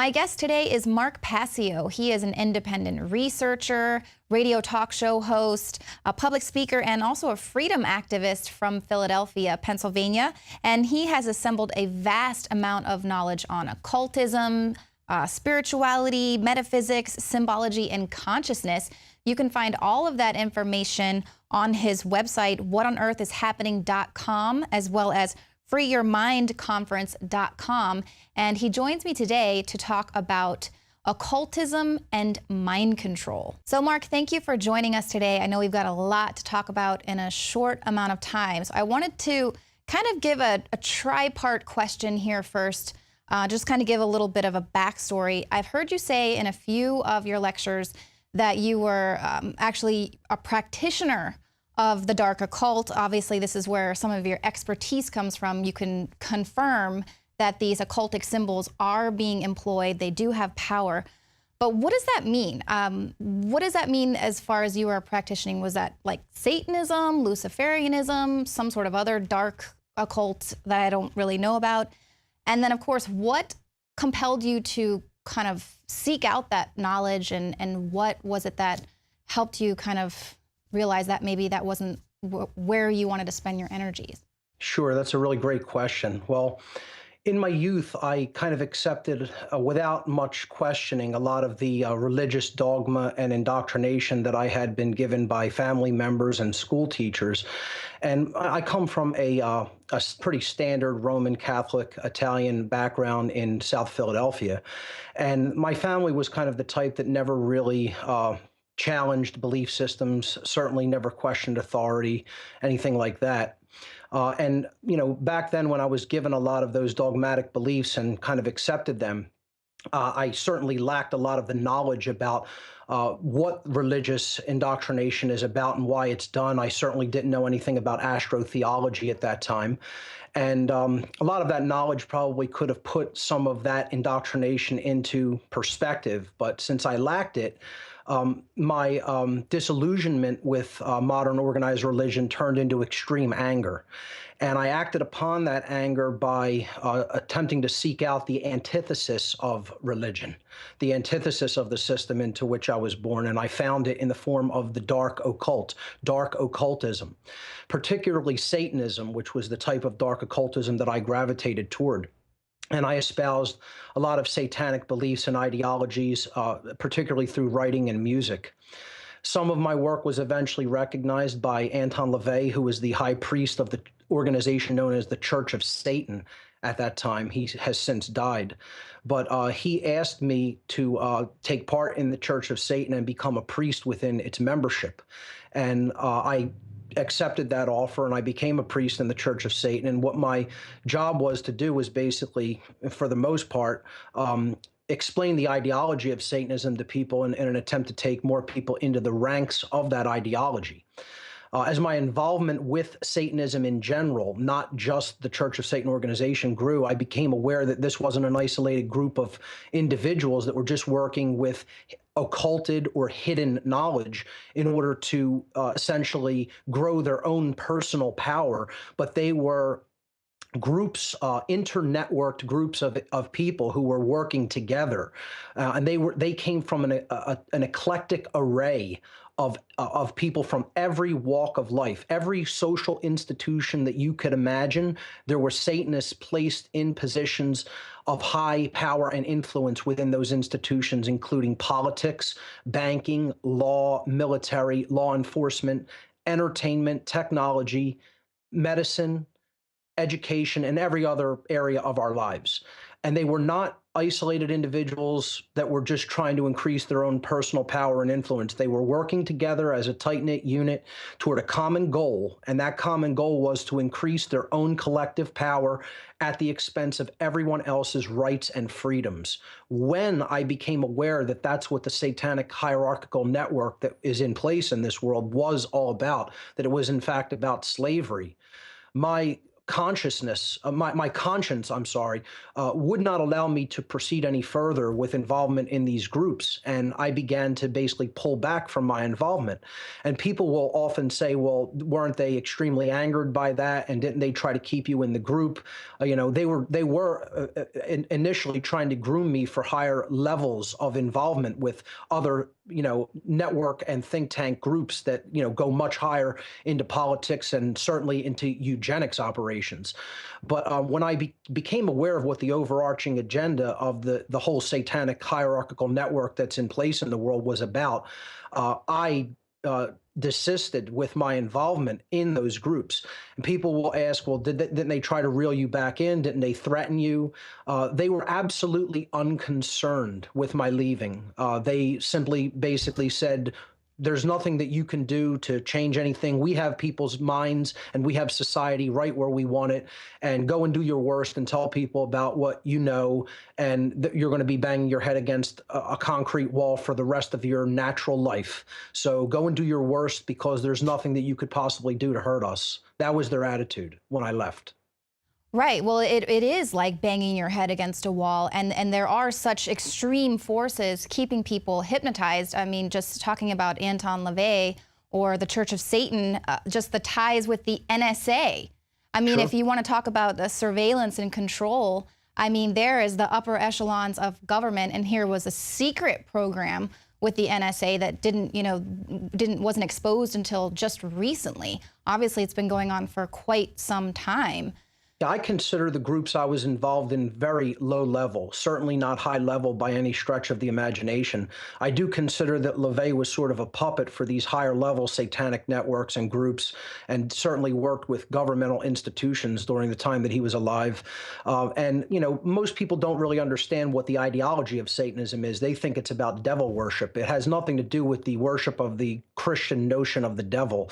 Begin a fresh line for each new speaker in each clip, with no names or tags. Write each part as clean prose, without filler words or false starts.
My guest today is Mark Passio. He is an independent researcher, radio talk show host, a public speaker, and also a freedom activist from Philadelphia, Pennsylvania. And he has assembled a vast amount of knowledge on occultism, spirituality, metaphysics, symbology, and consciousness. You can find all of that information on his website, whatonearthishappening.com, as well as freeyourmindconference.com. And he joins me today to talk about occultism and mind control. So Mark, thank you for joining us today. I know we've got a lot to talk about in a short amount of time. So I wanted to kind of give a tri-part question here first, just kind of give a little bit of a backstory. I've heard you say in a few of your lectures that you were actually a practitioner of the dark occult. Obviously, this is where some of your expertise comes from. You can confirm that these occultic symbols are being employed. They do have power. But what does that mean? What does that mean as far as you are practicing? Was that like Satanism, Luciferianism, some sort of other dark occult that I don't really know about? And then, of course, what compelled you to kind of seek out that knowledge, and what was it that helped you kind of realize that maybe that wasn't where you wanted to spend your energies?
Sure, that's a really great question. Well, in my youth, I kind of accepted, without much questioning, a lot of the religious dogma and indoctrination that I had been given by family members and school teachers. And I come from a pretty standard Roman Catholic Italian background in South Philadelphia. And my family was kind of the type that never really challenged belief systems, certainly never questioned authority, anything like that. And, you know, back then when I was given a lot of those dogmatic beliefs and kind of accepted them, I certainly lacked a lot of the knowledge about what religious indoctrination is about and why it's done. I certainly didn't know anything about astrotheology at that time. And a lot of that knowledge probably could have put some of that indoctrination into perspective. But since I lacked it, my disillusionment with modern organized religion turned into extreme anger. And I acted upon that anger by attempting to seek out the antithesis of religion, the antithesis of the system into which I was born. And I found it in the form of the dark occult, dark occultism, particularly Satanism, which was the type of dark occultism that I gravitated toward. And I espoused a lot of satanic beliefs and ideologies, particularly through writing and music. Some of my work was eventually recognized by Anton LaVey, who was the high priest of the organization known as the Church of Satan at that time. He has since died. But he asked me to take part in the Church of Satan and become a priest within its membership. And I accepted that offer, and I became a priest in the Church of Satan. And what my job was to do was basically, for the most part, explain the ideology of Satanism to people in an attempt to take more people into the ranks of that ideology. As my involvement with Satanism in general, not just the Church of Satan organization, grew, I became aware that this wasn't an isolated group of individuals that were just working with occulted or hidden knowledge in order to essentially grow their own personal power, but they were groups, internetworked groups of people who were working together, and they came from an eclectic array of people from every walk of life, every social institution that you could imagine. There were Satanists placed in positions of high power and influence within those institutions, including politics, banking, law, military, law enforcement, entertainment, technology, medicine, education, and every other area of our lives. And they were not isolated individuals that were just trying to increase their own personal power and influence. They were working together as a tight-knit unit toward a common goal, and that common goal was to increase their own collective power at the expense of everyone else's rights and freedoms. When I became aware that that's what the satanic hierarchical network that is in place in this world was all about, that it was in fact about slavery, my consciousness, my conscience, I'm sorry, would not allow me to proceed any further with involvement in these groups. And I began to basically pull back from my involvement. And people will often say, well, weren't they extremely angered by that? And didn't they try to keep you in the group? They were initially trying to groom me for higher levels of involvement with other network and think tank groups that, go much higher into politics and certainly into eugenics operations. But when I became aware of what the overarching agenda of the whole satanic hierarchical network that's in place in the world was about, I desisted with my involvement in those groups. And people will ask, well, didn't they try to reel you back in? Didn't they threaten you? They were absolutely unconcerned with my leaving. They simply basically said, there's nothing that you can do to change anything. We have people's minds and we have society right where we want it. And go and do your worst and tell people about what you know. And you're going to be banging your head against a concrete wall for the rest of your natural life. So go and do your worst because there's nothing that you could possibly do to hurt us. That was their attitude when I left.
Right. Well, it is like banging your head against a wall. And there are such extreme forces keeping people hypnotized. I mean, just talking about Anton LaVey or the Church of Satan, just the ties with the NSA. I mean,
Sure.
if you want to talk about the surveillance and control, I mean, there is the upper echelons of government. And here was a secret program with the NSA that wasn't exposed until just recently. Obviously, it's been going on for quite some time.
Yeah, I consider the groups I was involved in very low level, certainly not high level by any stretch of the imagination. I do consider that LaVey was sort of a puppet for these higher level satanic networks and groups, and certainly worked with governmental institutions during the time that he was alive. Most people don't really understand what the ideology of Satanism is. They think it's about devil worship. It has nothing to do with the worship of the Christian notion of the devil.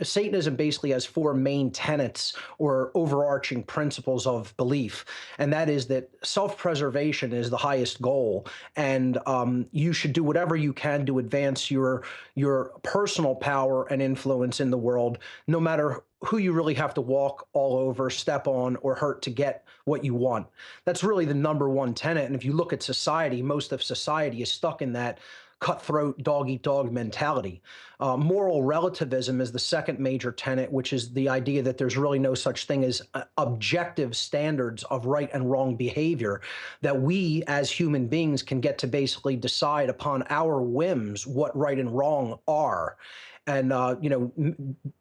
Satanism basically has four main tenets or overarching principles of belief. And that is that self-preservation is the highest goal. And you should do whatever you can to advance your personal power and influence in the world, no matter who you really have to walk all over, step on, or hurt to get what you want. That's really the number one tenet. And if you look at society, most of society is stuck in that cutthroat dog-eat-dog mentality. Moral relativism is the second major tenet, which is the idea that there's really no such thing as objective standards of right and wrong behavior, that we as human beings can get to basically decide upon our whims what right and wrong are, and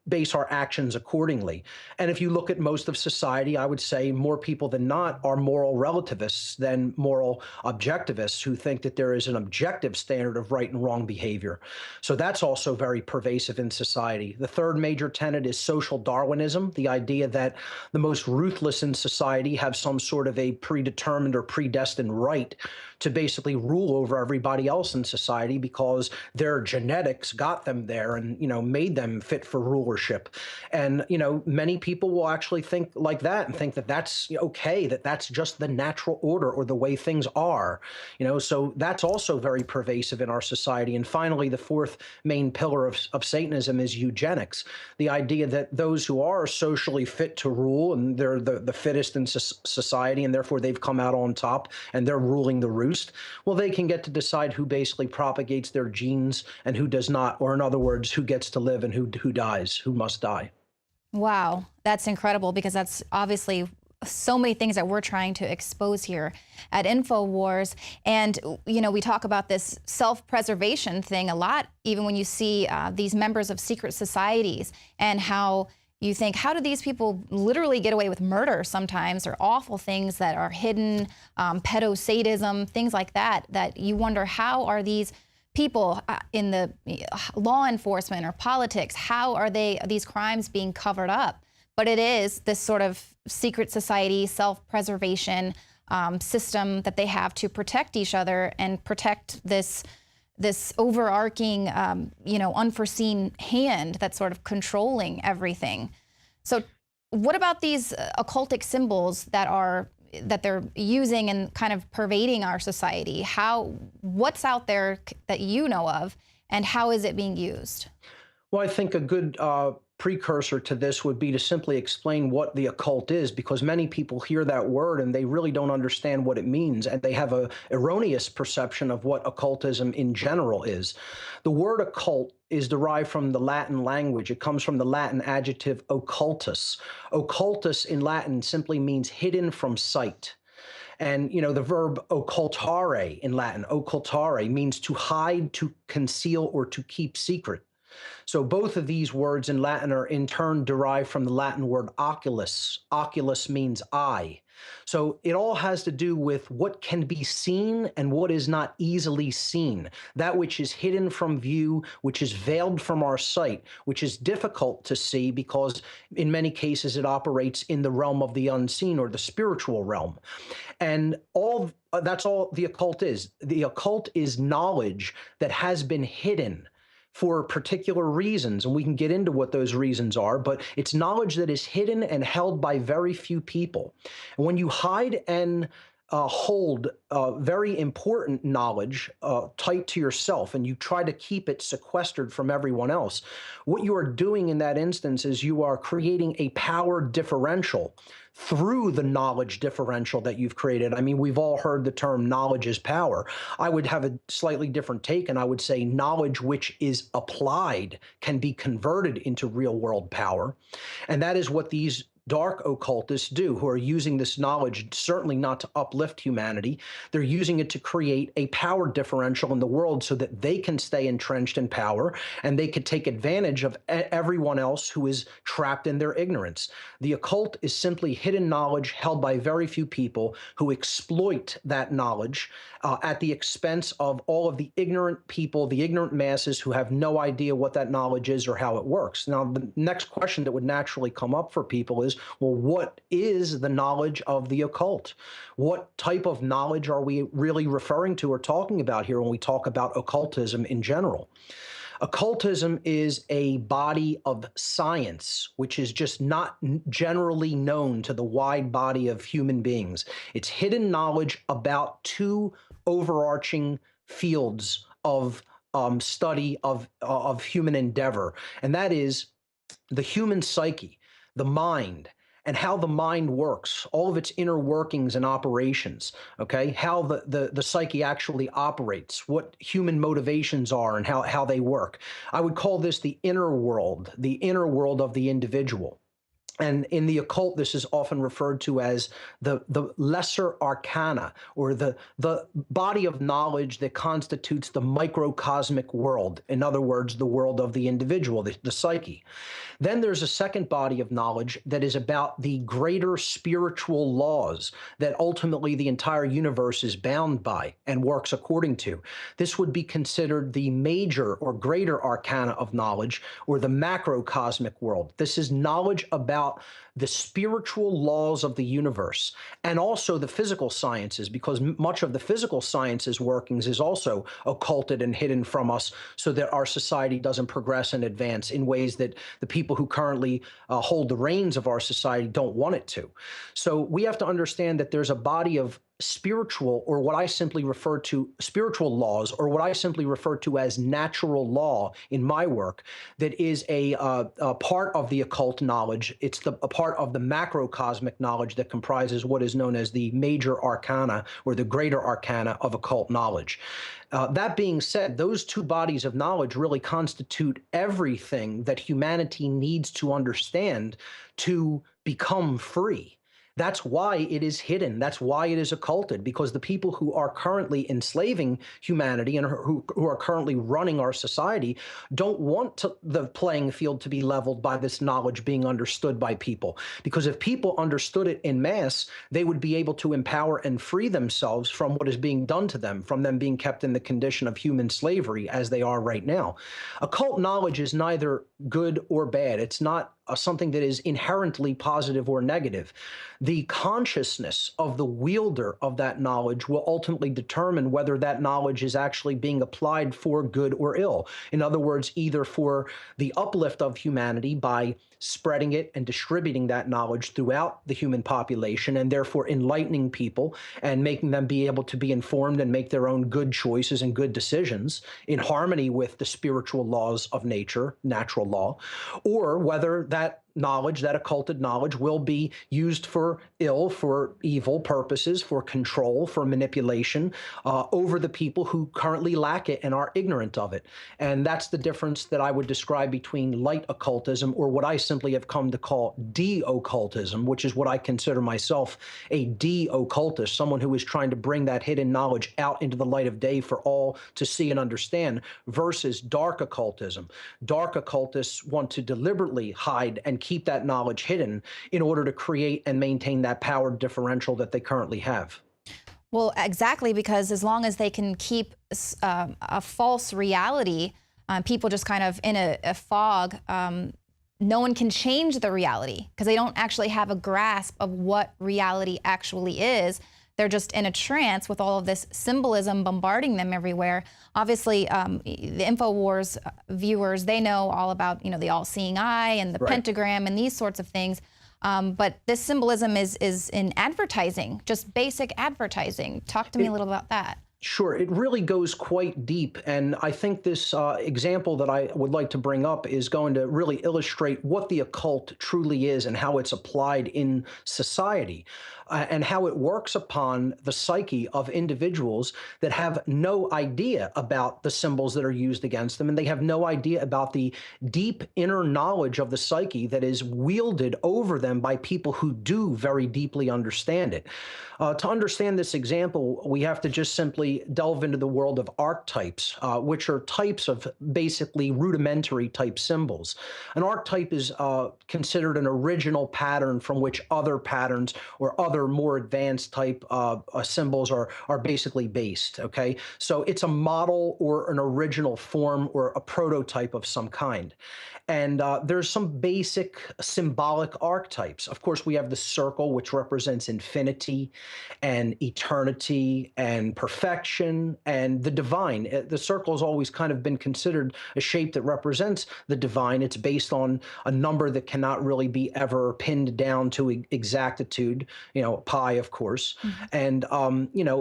base our actions accordingly. And if you look at most of society, I would say more people than not are moral relativists than moral objectivists who think that there is an objective standard of right and wrong behavior. So that's also very pervasive in society. The third major tenet is social Darwinism, the idea that the most ruthless in society have some sort of a predetermined or predestined right to basically rule over everybody else in society because their genetics got them there and made them fit for rulership. And many people will actually think like that and think that that's okay, that that's just the natural order or the way things are. So that's also very pervasive in our society. And finally, the fourth main pillar of Satanism is eugenics, the idea that those who are socially fit to rule and they're the fittest in society and therefore they've come out on top and they're ruling the roost, well, they can get to decide who basically propagates their genes and who does not, or in other words, who gets to live and who dies, who must die.
Wow, that's incredible, because that's obviously so many things that we're trying to expose here at InfoWars. And, we talk about this self-preservation thing a lot, even when you see these members of secret societies and how you think, how do these people literally get away with murder sometimes, or awful things that are hidden, pedosadism, things like that, that you wonder, how are these people in the law enforcement or politics, how are these crimes being covered up? But it is this sort of secret society, self-preservation system that they have to protect each other and protect this overarching, unforeseen hand that's sort of controlling everything. So what about these occultic symbols that they're using and kind of pervading our society? What's out there that you know of, and how is it being used?
Well, I think a good precursor to this would be to simply explain what the occult is, because many people hear that word and they really don't understand what it means, and they have a erroneous perception of what occultism in general is. The word occult is derived from the Latin language. It comes from the Latin adjective occultus. Occultus in Latin simply means hidden from sight. And, the verb occultare in Latin, occultare, means to hide, to conceal, or to keep secret. So both of these words in Latin are in turn derived from the Latin word oculus. Oculus means eye. So it all has to do with what can be seen and what is not easily seen. That which is hidden from view, which is veiled from our sight, which is difficult to see because in many cases it operates in the realm of the unseen or the spiritual realm. And that's all the occult is. The occult is knowledge that has been hidden for particular reasons, and we can get into what those reasons are, but it's knowledge that is hidden and held by very few people. And when you hide and hold very important knowledge tight to yourself, and you try to keep it sequestered from everyone else, what you are doing in that instance is you are creating a power differential through the knowledge differential that you've created. I mean, we've all heard the term knowledge is power. I would have a slightly different take, and I would say knowledge which is applied can be converted into real world power. And that is what these dark occultists do, who are using this knowledge certainly not to uplift humanity. They're using it to create a power differential in the world so that they can stay entrenched in power and they could take advantage of everyone else who is trapped in their ignorance. The occult is simply hidden knowledge held by very few people who exploit that knowledge at the expense of all of the ignorant people, the ignorant masses who have no idea what that knowledge is or how it works. Now, the next question that would naturally come up for people is, well, what is the knowledge of the occult? What type of knowledge are we really referring to or talking about here when we talk about occultism in general? Occultism is a body of science which is just not generally known to the wide body of human beings. It's hidden knowledge about two overarching fields of study of human endeavor, and that is the human psyche, the mind, and how the mind works, all of its inner workings and operations, okay? How the psyche actually operates, what human motivations are and how they work. I would call this the inner world of the individual. And in the occult, this is often referred to as the lesser arcana, or the body of knowledge that constitutes the microcosmic world. In other words, the world of the individual, the psyche. Then there's a second body of knowledge that is about the greater spiritual laws that ultimately the entire universe is bound by and works according to. This would be considered the major or greater arcana of knowledge, or the macrocosmic world. This is knowledge about the spiritual laws of the universe, and also the physical sciences, because much of the physical sciences workings is also occulted and hidden from us so that our society doesn't progress and advance in ways that the people who currently hold the reins of our society don't want it to. So we have to understand that there's a body of spiritual, or what I simply refer to spiritual laws, or what I simply refer to as natural law in my work, that is a part of the occult knowledge. It's a part of the macrocosmic knowledge that comprises what is known as the major arcana, or the greater arcana of occult knowledge. That being said, those two bodies of knowledge really constitute everything that humanity needs to understand to become free. That's why it is hidden. That's why it is occulted, because the people who are currently enslaving humanity and who are currently running our society don't want the playing field to be leveled by this knowledge being understood by people. Because if people understood it in mass, they would be able to empower and free themselves from what is being done to them, from them being kept in the condition of human slavery as they are right now. Occult knowledge is neither good or bad. It's not something that is inherently positive or negative. The consciousness of the wielder of that knowledge will ultimately determine whether that knowledge is actually being applied for good or ill. In other words, either for the uplift of humanity by spreading it and distributing that knowledge throughout the human population, and therefore enlightening people and making them be able to be informed and make their own good choices and good decisions in harmony with the spiritual laws of nature, natural law, or whether that knowledge, that occulted knowledge, will be used for ill, for evil purposes, for control, for manipulation over the people who currently lack it and are ignorant of it. And that's the difference that I would describe between light occultism, or what I simply have come to call de-occultism, which is what I consider myself, a de-occultist, someone who is trying to bring that hidden knowledge out into the light of day for all to see and understand, versus dark occultism. Dark occultists want to deliberately hide and keep that knowledge hidden in order to create and maintain that power differential that they currently have.
Well, exactly, because as long as they can keep a false reality, people just kind of in a fog, no one can change the reality because they don't actually have a grasp of what reality actually is. They're just in a trance with all of this symbolism bombarding them everywhere. Obviously, the InfoWars viewers, they know all about, the all-seeing eye and the pentagram and these sorts of things. But this symbolism is in advertising, just basic advertising. Talk to me a little about that.
Sure, it really goes quite deep. And I think this example that I would like to bring up is going to really illustrate what the occult truly is and how it's applied in society. And how it works upon the psyche of individuals that have no idea about the symbols that are used against them, and they have no idea about the deep inner knowledge of the psyche that is wielded over them by people who do very deeply understand it. To understand this example, we have to just simply delve into the world of archetypes, which are types of basically rudimentary type symbols. An archetype is considered an original pattern from which other patterns or other more advanced type symbols are basically based, okay? So it's a model or an original form or a prototype of some kind. And there's some basic symbolic archetypes. Of course, we have the circle, which represents infinity and eternity and perfection and the divine. The circle has always kind of been considered a shape that represents the divine. It's based on a number that cannot really be ever pinned down to exactitude, pi, of course. And,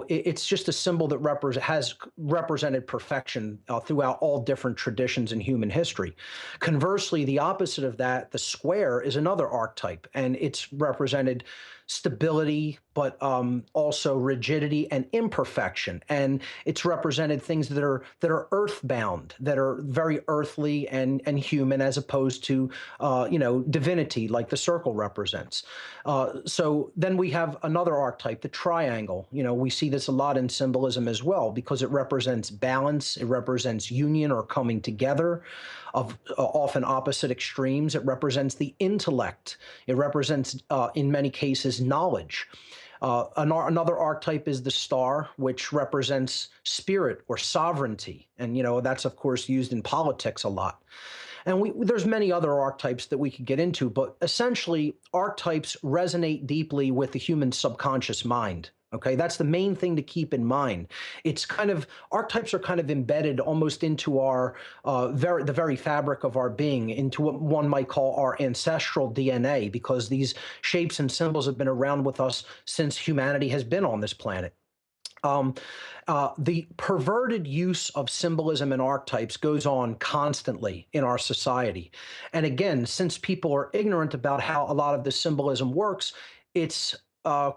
it's just a symbol that has represented perfection throughout all different traditions in human history. Conversely, the opposite of that, the square, is another archetype, and it's represented stability, but also rigidity and imperfection. And it's represented things that are earthbound, that are very earthly and human, as opposed to divinity, like the circle represents. So then we have another archetype, the triangle. We see this a lot in symbolism as well, because it represents balance, it represents union or coming together of often opposite extremes. It represents the intellect. It represents, in many cases, knowledge. Another archetype is the star, which represents spirit or sovereignty. And, that's, of course, used in politics a lot. And there's many other archetypes that we could get into, but essentially, archetypes resonate deeply with the human subconscious mind. Okay, that's the main thing to keep in mind. It's archetypes are kind of embedded almost into our the very fabric of our being, into what one might call our ancestral DNA, because these shapes and symbols have been around with us since humanity has been on this planet. The perverted use of symbolism and archetypes goes on constantly in our society. And again, since people are ignorant about how a lot of the symbolism works, it's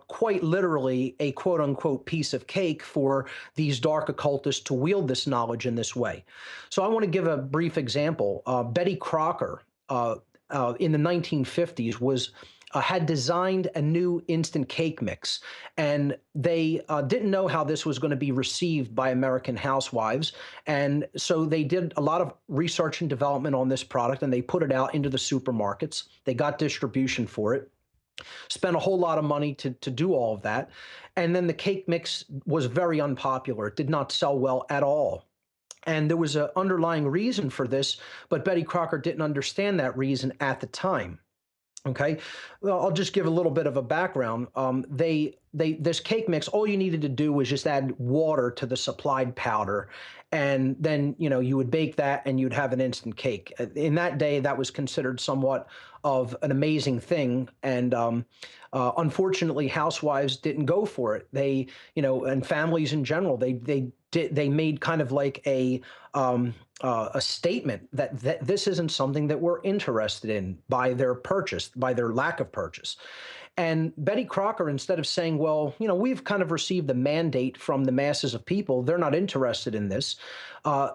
quite literally a quote unquote piece of cake for these dark occultists to wield this knowledge in this way. So I want to give a brief example. Betty Crocker in the 1950s had designed a new instant cake mix, and they didn't know how this was going to be received by American housewives. And so they did a lot of research and development on this product, and they put it out into the supermarkets. They got distribution for it. Spent a whole lot of money to do all of that. And then the cake mix was very unpopular. It did not sell well at all. And there was an underlying reason for this, but Betty Crocker didn't understand that reason at the time. Okay, well, I'll just give a little bit of a background. This cake mix, all you needed to do was just add water to the supplied powder, and then you would bake that, and you'd have an instant cake. In that day, that was considered somewhat of an amazing thing, and unfortunately, housewives didn't go for it. They, and families in general, they made kind of like a statement that this isn't something that we're interested in by their lack of purchase. And Betty Crocker, instead of saying, well, we've kind of received the mandate from the masses of people, they're not interested in this,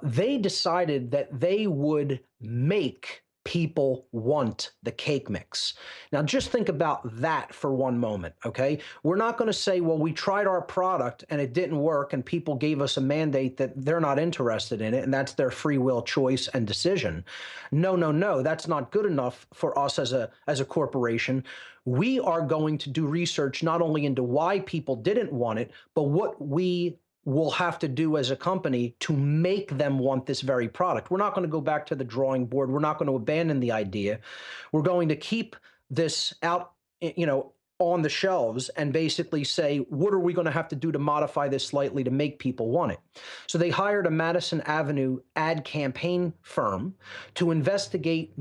they decided that they would make people want the cake mix. Now, just think about that for one moment, okay? We're not going to say, well, we tried our product and it didn't work and people gave us a mandate that they're not interested in it and that's their free will choice and decision. No, no, no, that's not good enough for us as a corporation. We are going to do research not only into why people didn't want it, but what we will have to do as a company to make them want this very product. We're not going to go back to the drawing board. We're not going to abandon the idea. We're going to keep this out, on the shelves and basically say, what are we going to have to do to modify this slightly to make people want it? So they hired a Madison Avenue ad campaign firm to investigate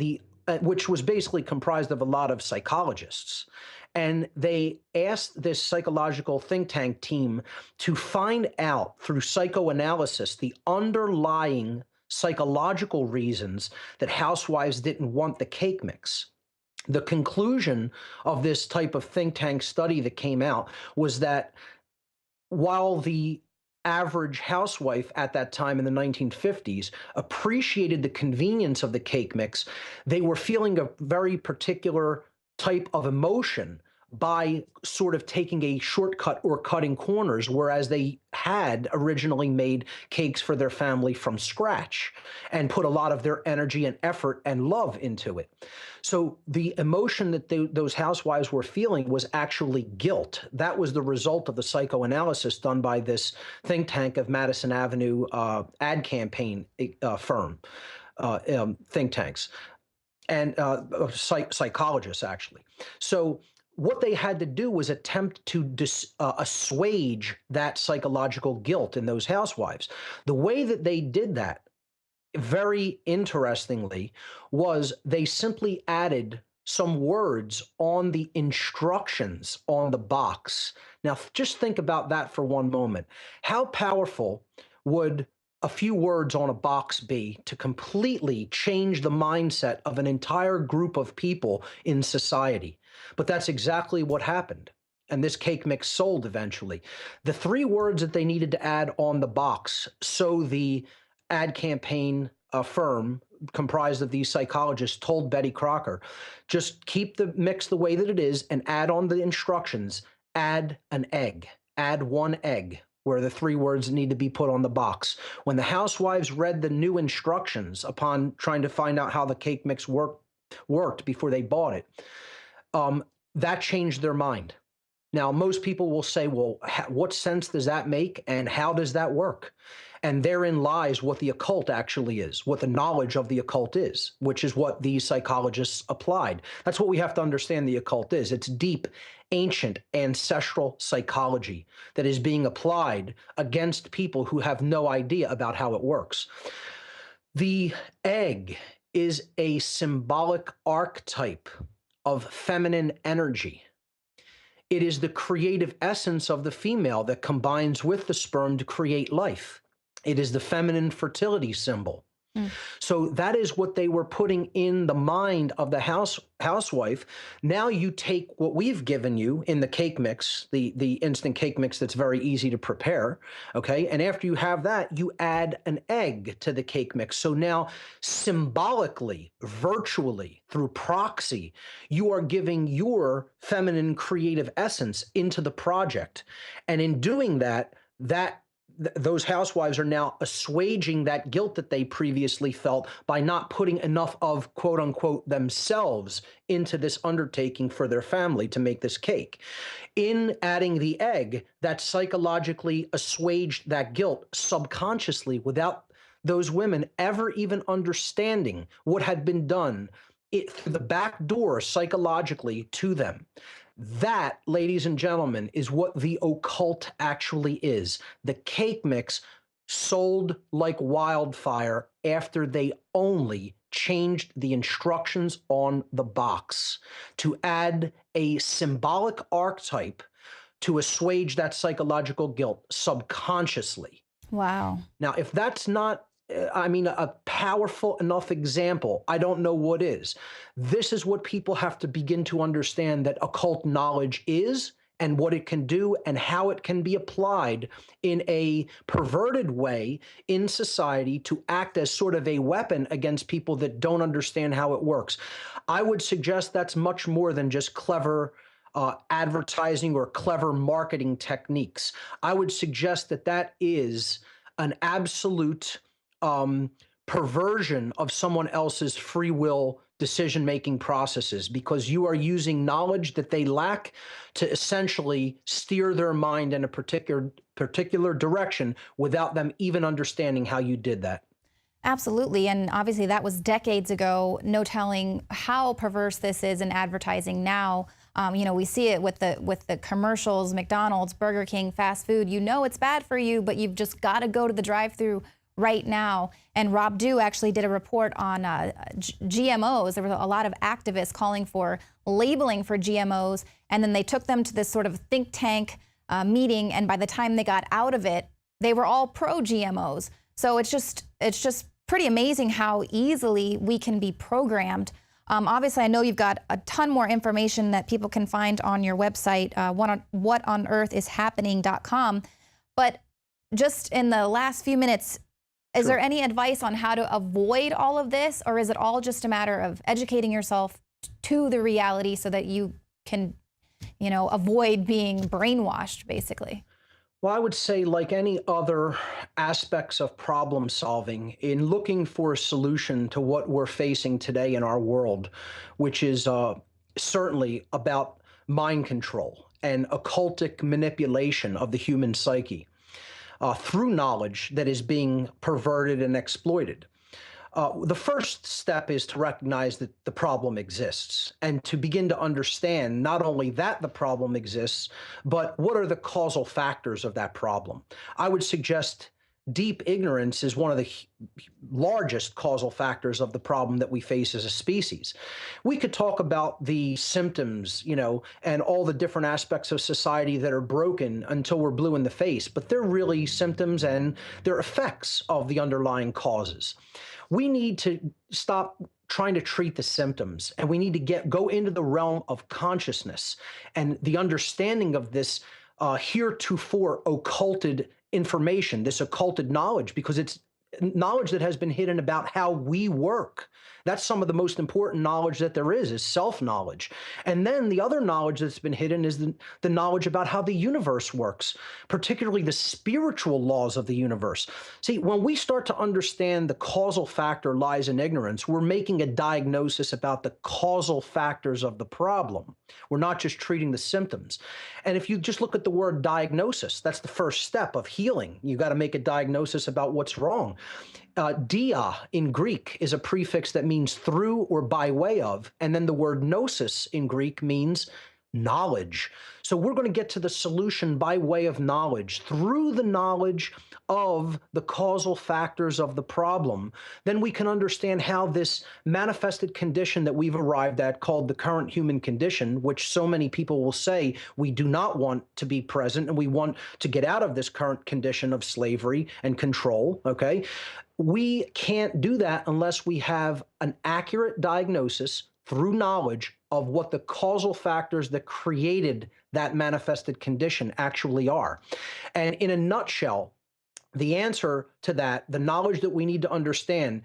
which was basically comprised of a lot of psychologists. And they asked this psychological think tank team to find out through psychoanalysis the underlying psychological reasons that housewives didn't want the cake mix. The conclusion of this type of think tank study that came out was that while the average housewife at that time in the 1950s appreciated the convenience of the cake mix, they were feeling a very particular type of emotion by sort of taking a shortcut or cutting corners, whereas they had originally made cakes for their family from scratch and put a lot of their energy and effort and love into it. So the emotion that those housewives were feeling was actually guilt. That was the result of the psychoanalysis done by this think tank of Madison Avenue ad campaign firm, think tanks, and psychologists, actually. So what they had to do was attempt to assuage that psychological guilt in those housewives. The way that they did that, very interestingly, was they simply added some words on the instructions on the box. Now, just think about that for one moment. How powerful would a few words on a box be to completely change the mindset of an entire group of people in society? But that's exactly what happened. And this cake mix sold eventually. The 3 words that they needed to add on the box, so the ad campaign firm comprised of these psychologists told Betty Crocker, just keep the mix the way that it is and add on the instructions, add an egg, add 1 egg, where the 3 words need to be put on the box. When the housewives read the new instructions upon trying to find out how the cake mix worked before they bought it, that changed their mind. Now, most people will say, well, what sense does that make and how does that work? And therein lies what the occult actually is, what the knowledge of the occult is, which is what these psychologists applied. That's what we have to understand the occult is. It's deep, ancient, ancestral psychology that is being applied against people who have no idea about how it works. The egg is a symbolic archetype of feminine energy. It is the creative essence of the female that combines with the sperm to create life. It is the feminine fertility symbol. So that is what they were putting in the mind of the housewife. Now you take what we've given you in the cake mix, the instant cake mix that's very easy to prepare, okay? And after you have that, you add an egg to the cake mix. So now symbolically, virtually, through proxy, you are giving your feminine creative essence into the project. And in doing that, those housewives are now assuaging that guilt that they previously felt by not putting enough of, quote unquote, themselves into this undertaking for their family to make this cake. In adding the egg, that psychologically assuaged that guilt subconsciously without those women ever even understanding what had been done through the back door psychologically to them. That, ladies and gentlemen, is what the occult actually is. The cake mix sold like wildfire after they only changed the instructions on the box to add a symbolic archetype to assuage that psychological guilt subconsciously.
Wow.
Now, if that's not, a powerful enough example, I don't know what is. This is what people have to begin to understand that occult knowledge is and what it can do and how it can be applied in a perverted way in society to act as sort of a weapon against people that don't understand how it works. I would suggest that's much more than just clever advertising or clever marketing techniques. I would suggest that that is an absolute perversion of someone else's free will decision-making processes, because you are using knowledge that they lack to essentially steer their mind in a particular direction without them even understanding how you did that.
Absolutely. And obviously that was decades ago. No telling how perverse this is in advertising now. We see it with the commercials, McDonald's, Burger King, fast food. You know it's bad for you, but you've just got to go to the drive-through right now. And Rob Dew actually did a report on GMOs. There were a lot of activists calling for labeling for GMOs, and then they took them to this sort of think tank meeting, and by the time they got out of it, they were all pro-GMOs. So it's just pretty amazing how easily we can be programmed. Obviously, I know you've got a ton more information that people can find on your website, whatonearthishappening.com. But just in the last few minutes, is there any advice on how to avoid all of this, or is it all just a matter of educating yourself to the reality so that you can, avoid being brainwashed, basically?
Well, I would say, like any other aspects of problem solving, in looking for a solution to what we're facing today in our world, which is certainly about mind control and occultic manipulation of the human psyche through knowledge that is being perverted and exploited. The first step is to recognize that the problem exists and to begin to understand not only that the problem exists, but what are the causal factors of that problem. I would suggest deep ignorance is one of the largest causal factors of the problem that we face as a species. We could talk about the symptoms, and all the different aspects of society that are broken until we're blue in the face, but they're really symptoms and they're effects of the underlying causes. We need to stop trying to treat the symptoms, and we need to go into the realm of consciousness and the understanding of this heretofore occulted information, this occulted knowledge, because it's knowledge that has been hidden about how we work. That's some of the most important knowledge that there is self-knowledge. And then the other knowledge that's been hidden is the knowledge about how the universe works, particularly the spiritual laws of the universe. See, when we start to understand the causal factor lies in ignorance, we're making a diagnosis about the causal factors of the problem. We're not just treating the symptoms. And if you just look at the word diagnosis, that's the first step of healing. You got to make a diagnosis about what's wrong. Dia in Greek is a prefix that means through or by way of, and then the word gnosis in Greek means knowledge. So we're going to get to the solution by way of knowledge, through the knowledge of the causal factors of the problem. Then we can understand how this manifested condition that we've arrived at, called the current human condition, which so many people will say we do not want to be present and we want to get out of this current condition of slavery and control, okay? We can't do that unless we have an accurate diagnosis through knowledge of what the causal factors that created that manifested condition actually are. And in a nutshell, the answer to that, the knowledge that we need to understand,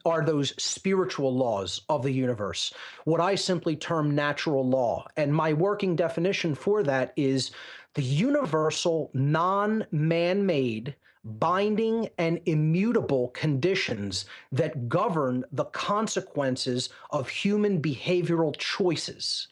are those spiritual laws of the universe, what I simply term natural law. And my working definition for that is the universal, non-man-made, binding and immutable conditions that govern the consequences of human behavioral choices.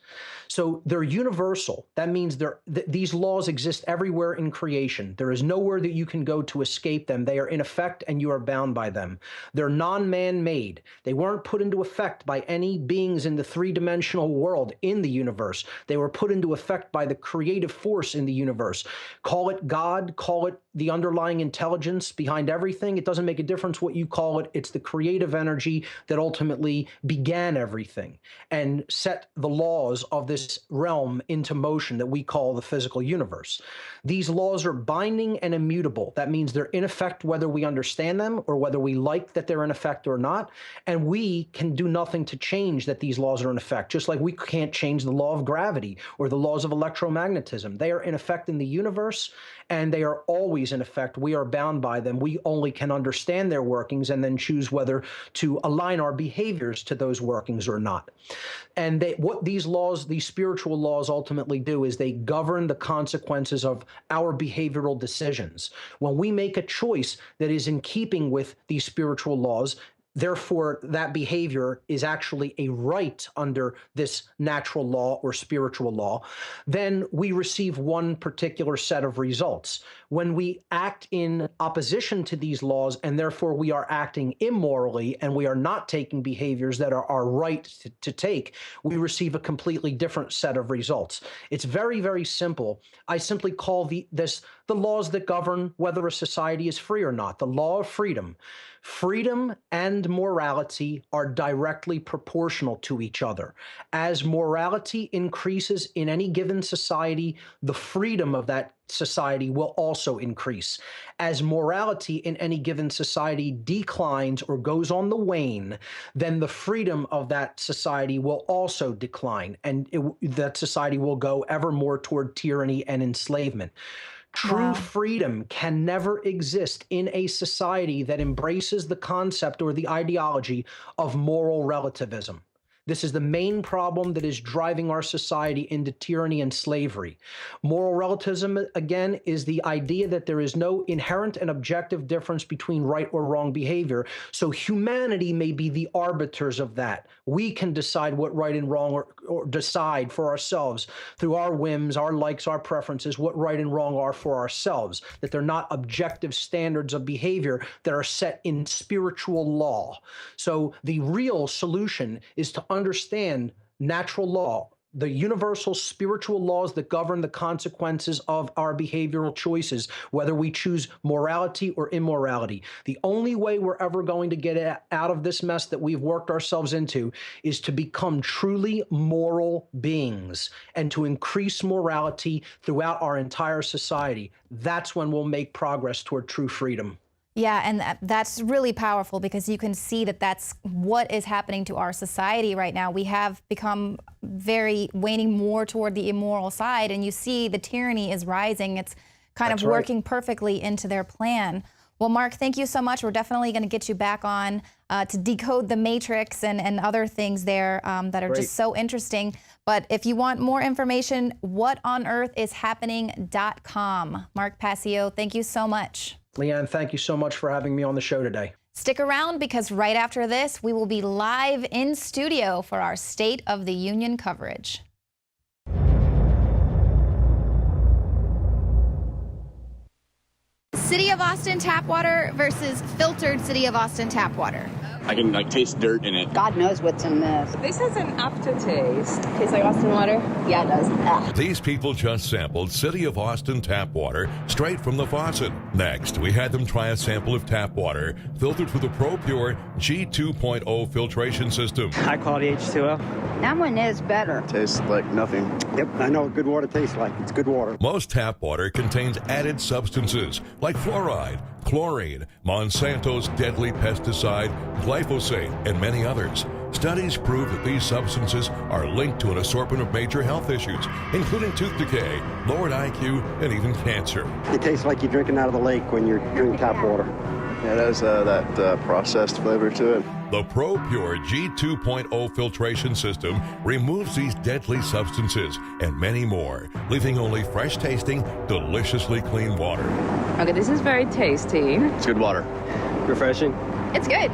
So they're universal. That means these laws exist everywhere in creation. There is nowhere that you can go to escape them. They are in effect and you are bound by them. They're non-man-made. They weren't put into effect by any beings in the three-dimensional world in the universe. They were put into effect by the creative force in the universe. Call it God, call it the underlying intelligence behind everything. It doesn't make a difference what you call it. It's the creative energy that ultimately began everything and set the laws of this realm into motion that we call the physical universe. These laws are binding and immutable. That means they're in effect whether we understand them or whether we like that they're in effect or not. And we can do nothing to change that these laws are in effect, just like we can't change the law of gravity or the laws of electromagnetism. They are in effect in the universe, and they are always in effect. We are bound by them. We only can understand their workings and then choose whether to align our behaviors to those workings or not. And what these laws, these spiritual laws ultimately do is they govern the consequences of our behavioral decisions. When we make a choice that is in keeping with these spiritual laws, therefore, that behavior is actually a right under this natural law or spiritual law, then we receive one particular set of results. When we act in opposition to these laws, and therefore we are acting immorally, and we are not taking behaviors that are our right to take, we receive a completely different set of results. It's very, very simple. I simply call the laws that govern whether a society is free or not, the law of freedom. Freedom and morality are directly proportional to each other. As morality increases in any given society, the freedom of that society will also increase. As morality in any given society declines or goes on the wane, then the freedom of that society will also decline, and that society will go ever more toward tyranny and enslavement. True freedom can never exist in a society that embraces the concept or the ideology of moral relativism. This is the main problem that is driving our society into tyranny and slavery. Moral relativism, again, is the idea that there is no inherent and objective difference between right or wrong behavior. So humanity may be the arbiters of that. We can decide what right and wrong or decide for ourselves through our whims, our likes, our preferences, what right and wrong are for ourselves, that they're not objective standards of behavior that are set in spiritual law. So the real solution is to understand natural law, the universal spiritual laws that govern the consequences of our behavioral choices, whether we choose morality or immorality. The only way we're ever going to get out of this mess that we've worked ourselves into is to become truly moral beings and to increase morality throughout our entire society. That's when we'll make progress toward true freedom.
Yeah, and that's really powerful because you can see that that's what is happening to our society right now. We have become waning more toward the immoral side, and you see the tyranny is rising. It's kind of working perfectly into their plan. Well, Mark, thank you so much. We're definitely going to get you back on to decode the matrix and other things there that are just so interesting. But if you want more information, whatonearthishappening.com. Mark Passio, thank you so much.
Leanne, thank you so much for having me on the show today.
Stick around because right after this, we will be live in studio for our State of the Union coverage. City of Austin tap water versus filtered City of Austin tap water.
I can taste dirt in it.
God knows what's in this.
This has an aftertaste.
Tastes like Austin water? Yeah, it does.
These people just sampled City of Austin tap water straight from the faucet. Next, we had them try a sample of tap water filtered through the ProPure G2.0 filtration system.
High quality H2O.
That one is better.
Tastes like nothing.
Yep, I know what good water tastes like. It's good water.
Most tap water contains added substances like fluoride, chlorine, Monsanto's deadly pesticide, glyphosate, and many others. Studies prove that these substances are linked to an assortment of major health issues, including tooth decay, lowered IQ, and even cancer.
It tastes like you're drinking out of the lake when you're drinking tap water.
Yeah, it has that processed flavor to it.
The ProPure G2.0 filtration system removes these deadly substances and many more, leaving only fresh-tasting, deliciously clean water.
Okay, this is very tasty.
It's good water.
Refreshing.
It's good.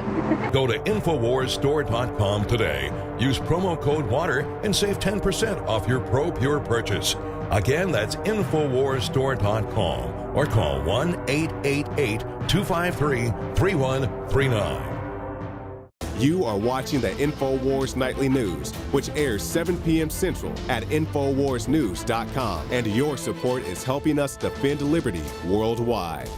Go to InfoWarsStore.com today. Use promo code WATER and save 10% off your ProPure purchase. Again, that's InfoWarsStore.com or call 1-888-253-3139.
You are watching the InfoWars Nightly News, which airs 7 p.m. Central at InfoWarsNews.com. And your support is helping us defend liberty worldwide.